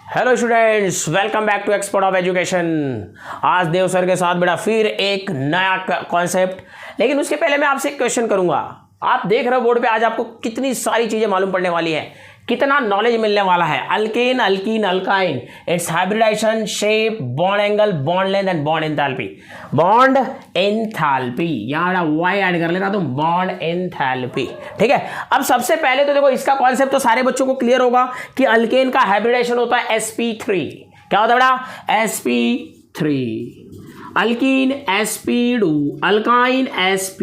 Hello students, welcome back to expert of education. आज Dev sir के साथ बेटा फिर एक नया कॉन्सेप्ट, लेकिन उसके पहले मैं आपसे एक क्वेश्चन करूंगा। आप देख रहे हो बोर्ड पे, आज आपको कितनी सारी चीजें मालूम पड़ने वाली है, कितना नॉलेज मिलने वाला है। Alkane, alkene, alkyne, its hybridisation, shape, bond angle, bond length and bond enthalpy. Bond enthalpy, यहाँ वाई ऐड कर लेना तो बॉन्ड एंथैल्पी। ठीक है, अब सबसे पहले तो देखो इसका कॉन्सेप्ट तो सारे बच्चों को क्लियर होगा कि अल्केन का हाइब्रिडाइजेशन होता है sp3। क्या होता है बेटा? sp3। Alkyne sp2, alkyne sp।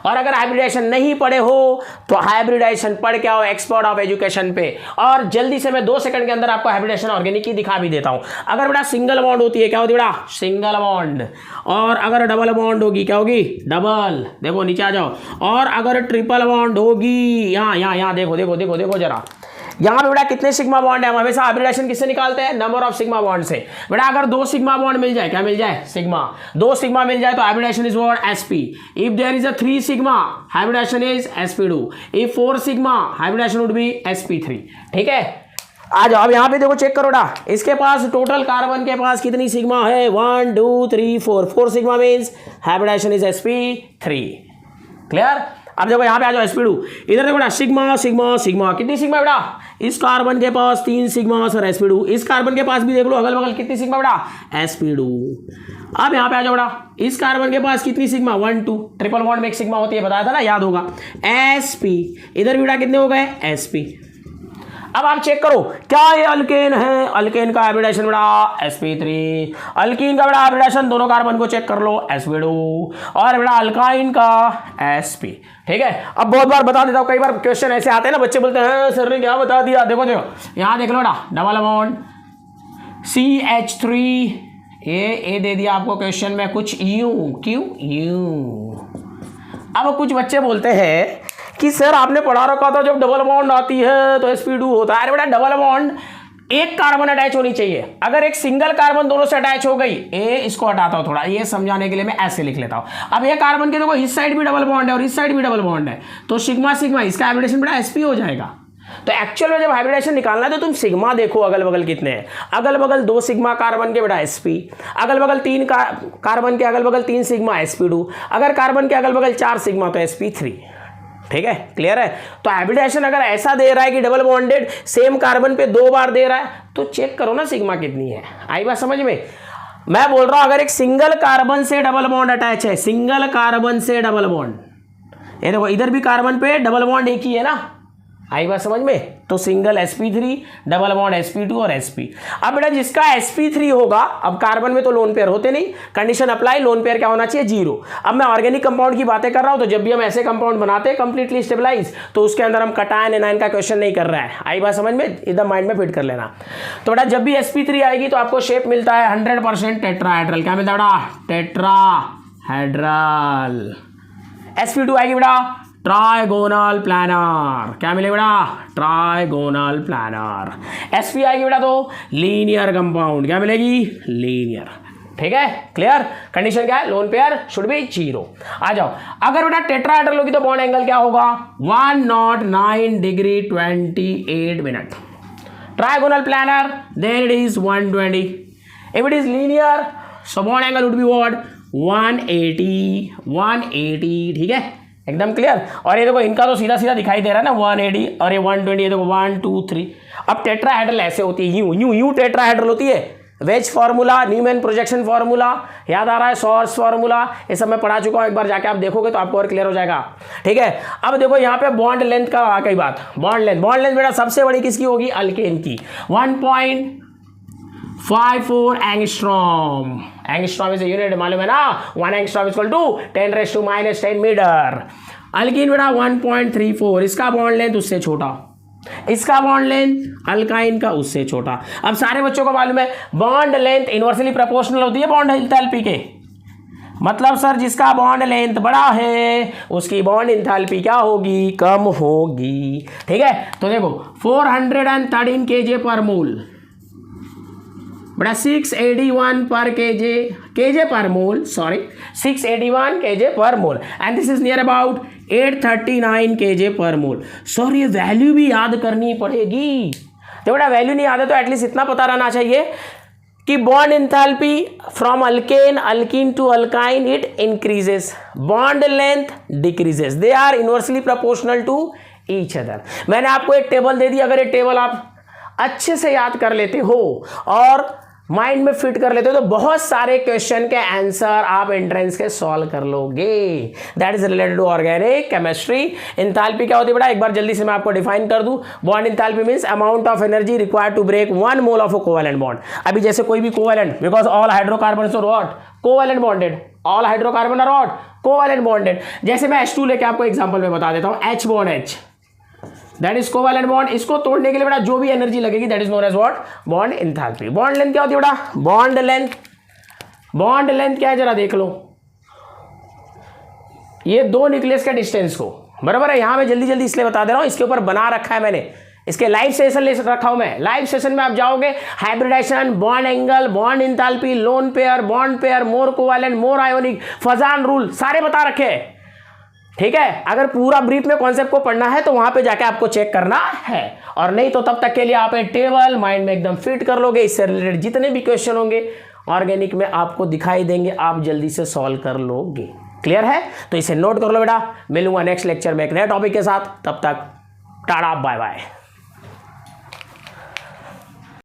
और अगर हाइब्रिडाइजेशन नहीं पढ़े हो तो हाइब्रिडाइजेशन पढ़ के आओ एक्सपर्ट ऑफ एजुकेशन पे, और जल्दी से मैं 2 सेकंड के अंदर आपको हाइब्रिडाइजेशन ऑर्गेनिक की दिखा भी देता हूं। अगर बेटा सिंगल बॉन्ड होती है, क्या होती है बेटा? Single bond. और अगर डबल बॉन्ड होगी, क्या होगी? डबल। देखो नीचे आ जाओ। और अगर ट्रिपल बॉन्ड होगी, यहाँ देखो देखो देखो देखो जरा, यहाँ पे बेटा कितने सिग्मा बॉन्ड है? हम हमेशा हाइब्रिडाइजेशन किससे निकालते हैं? नंबर ऑफ सिग्मा बॉन्ड से। बेटा अगर 2 सिग्मा बॉन्ड मिल जाए, क्या मिल जाए? सिग्मा। 2 सिग्मा मिल जाए तो hybridisation is what? sp। If there is a 3 sigma, hybridisation is sp2। If 4 sigma, hybridisation would be sp3। ठीक है, आ जाओ। अब यहाँ पे देखो, चेक करो ना, इसके पास टोटल कार्बन के पास कितनी सिग्मा है? 1 2 3 4। 4 sigma means hybridisation is sp3। Clear? अब देखो यहाँ पे आ जाओ sp2। इधर देखो बेटा, सिग्मा सिग्मा सिग्मा। कितनी सिग्मा बेटा? इस कार्बन के पास 3 सिग्मा सर sp2। इस कार्बन के पास भी देख लो अगल बगल कितनी सिग्मा बेटा? sp2। अब यहाँ पे आ जाओ बेटा, इस कार्बन के पास कितनी सिग्मा? 1 2। ट्रिपल बॉन्ड में एक सिग्मा होती है, बताया था ना, याद होगा। sp। इधर बेटा कितने हो गए? sp। अब आप चेक करो, क्या ये अल्केन है? अल्केन का हाइब्रिडाइजेशन बेटा sp3। अल्कीन का बेटा हाइब्रिडाइजेशन, दोनों कार्बन को चेक कर लो, sp2। और बेटा अल्काइन का sp। ठीक है, अब बहुत बार बता देता हूं, कई बार क्वेश्चन ऐसे आते हैं ना, बच्चे बोलते हैं सर ने क्या बता दिया। देखो देखो यहाँ देख लो बेटा, डबल बॉन्ड CH3, ये दे दिया आपको क्वेश्चन में कुछ U। क्यों? U। अब कुछ बच्चे बोलते हैं कि सर आपने पढ़ा रखा था जब डबल बॉन्ड आती है तो sp2 होता है। अरे बेटा डबल बॉन्ड एक कार्बन अटैच होनी चाहिए। अगर एक सिंगल कार्बन दोनों से अटैच हो गई, इसको हटाता हूं थोड़ा, ये समझाने के लिए मैं ऐसे लिख लेता हूं। अब ये कार्बन के देखो, इस साइड भी डबल बॉन्ड है और इस साइड भी डबल बॉन्ड है, तो सिग्मा सिग्मा, इसका हाइब्रिडेशन बेटा sp हो जाएगा। तो एक्चुअल में जब हाइब्रिडेशन निकालना है तो तुम सिग्मा देखो अगल बगल कितने हैं। अगल बगल 2 सिग्मा कार्बन के बेटा sp। अगल बगल 3 कार्बन के अगल बगल 3 सिग्मा sp2। अगर कार्बन के अगल बगल 4 सिग्मा तो sp3। ठीक है, क्लियर है? तो हाइब्रिडेशन अगर ऐसा दे रहा है कि डबल बॉन्डेड सेम कार्बन पे 2 बार दे रहा है, तो चेक करो ना सिग्मा कितनी है। आई बात समझ में? मैं बोल रहा हूं अगर एक सिंगल कार्बन से डबल बॉन्ड अटैच है, सिंगल कार्बन से डबल बॉन्ड, ये देखो इधर भी कार्बन पे डबल बॉन्ड एक ही है ना। आई बात समझ में? तो single sp3, double bond sp2 और sp। अब बेटा जिसका sp3 होगा, अब कार्बन में तो लोन पेयर होते नहीं, कंडीशन अप्लाई, लोन पेयर क्या होना चाहिए? 0। अब मैं ऑर्गेनिक कंपाउंड की बातें कर रहा हूं, तो जब भी हम ऐसे कंपाउंड बनाते हैं कंप्लीटली स्टेबलाइज, तो उसके अंदर हम कटायन एनायन का क्वेश्चन नहीं कर रहा है। आई बात समझ में? एकदम माइंड में फिट कर लेना। तो बेटा जब भी sp3 आएगी तो आपको शेप मिलता है 100% टेट्राहेड्रल। क्या मिलता है बेटा? टेट्राहेड्रल। sp2 आएगी बेटा ट्राइगोनल प्लानर। क्या मिलेगा बेटा? Trigonal planner. sp आएगी बेटा तो लीनियर कंपाउंड। क्या मिलेगी? लीनियर। ठीक है, क्लियर? कंडीशन क्या है? Lone pair should be 0। आ जाओ, अगर बेटा टेट्राहेड्रल होगी तो बॉन्ड एंगल क्या होगा? 109 degree 28 minute. Trigonal planar, then it is 120। If it is linear, so bond angle would be what? 180। ठीक है, एकदम क्लियर? और ये देखो इनका तो सीधा सीधा दिखाई दे रहा है ना, 180 और ये 120। ये देखो 1 2 3। अब टेट्राहेड्रल ऐसे होती है, यूं टेट्राहेड्रल होती है। Wedge formula, Newman projection formula याद आ रहा है, सॉर्स फार्मूला, ये सब मैं पढ़ा चुका हूं। एक बार जाके आप देखोगे तो आपको और क्लियर हो जाएगा। ठीक है, अब देखो यहाँ पे बॉन्ड लेंथ का आ गई बात। बॉन्ड लेंथ बेटा सबसे बड़ी किसकी होगी? अल्केन की। 1.54 एंगस्ट्रॉम। एंगस्ट्रॉम इज यूनिट, मालूम है ना? 1 angstrom equal to 10⁻⁻10 metre. Alkene बेटा 1.34। इसका बॉन्ड लेंथ उससे छोटा, इसका बॉन्ड लेंथ अल्काइन का उससे छोटा। अब सारे बच्चों को मालूम है बॉन्ड लेंथ इनवर्सली प्रोपोर्शनल होती है बॉन्ड एंथैल्पी के। मतलब सर जिसका बॉन्ड लेंथ बड़ा है उसकी बॉन्ड एंथैल्पी क्या होगी? कम होगी। ठीक है, तो देखो 413 kJ पर मोल बड़ा 681 पर kJ per mole, sorry 681 kJ per mole, and this is near about 839 kJ per mole. Sir ये वैल्यू भी याद करनी पड़ेगी, तो बेटा वैल्यू नहीं आते तो एटलीस्ट इतना पता रहना चाहिए कि bond enthalpy from alkane alkene to alkyne it increases, bond length decreases, they are inversely proportional to each other. मैंने आपको एक टेबल दे दी, अगर ये टेबल आप अच्छे से याद कर लेते हो और माइंड में फिट कर लेते हो तो बहुत सारे क्वेश्चन के आंसर आप एंट्रेंस के सॉल्व कर लोगे। That is related to organic chemistry. Enthalpy क्या होती है बेटा, एक बार जल्दी से मैं आपको डिफाइन कर दूं। Bond enthalpy means amount of energy required to break 1 mole of a covalent bond. अभी जैसे कोई भी covalent, because all hydrocarbon are what, covalent bonded, all hydrocarbon are what, covalent bonded. जैसे मैं H2 लेके आपको एग्जांपल में बता देता हूं, H bond H, that is covalent bond. इसको तोड़ने के लिए बेटा जो भी एनर्जी लगेगी that is known as what, bond enthalpy. Bond length क्या होती है बेटा, बॉन्ड लेंथ, बॉन्ड लेंथ क्या है जरा देख लो, ये दो न्यूक्लियस के डिस्टेंस को, बराबर है। यहां मैं जल्दी जल्दी इसलिए बता दे रहा हूं, इसके ऊपर बना रखा है मैंने, इसके लाइव सेशन ले रखा हूं मैं। लाइव सेशन में आप जाओगे, hybridisation, bond angle, bond enthalpy, lone pair, more covalent, more ionic, Fajans rule, सारे बता रखे हैं, ठीक है। अगर पूरा ब्रीफ में कॉन्सेप्ट को पढ़ना है तो वहां पे जाके आपको चेक करना है, और नहीं तो तब तक के लिए आप एक टेबल माइंड में एकदम फिट कर लोगे। इससे रिलेटेड जितने भी क्वेश्चन होंगे ऑर्गेनिक में आपको दिखाई देंगे, आप जल्दी से सॉल्व कर लोगे। क्लियर है? तो इसे नोट कर लो बेटा। मिलूंगा नेक्स्ट लेक्चर में एक नए टॉपिक के साथ, तब तक टाटा बाय बाय।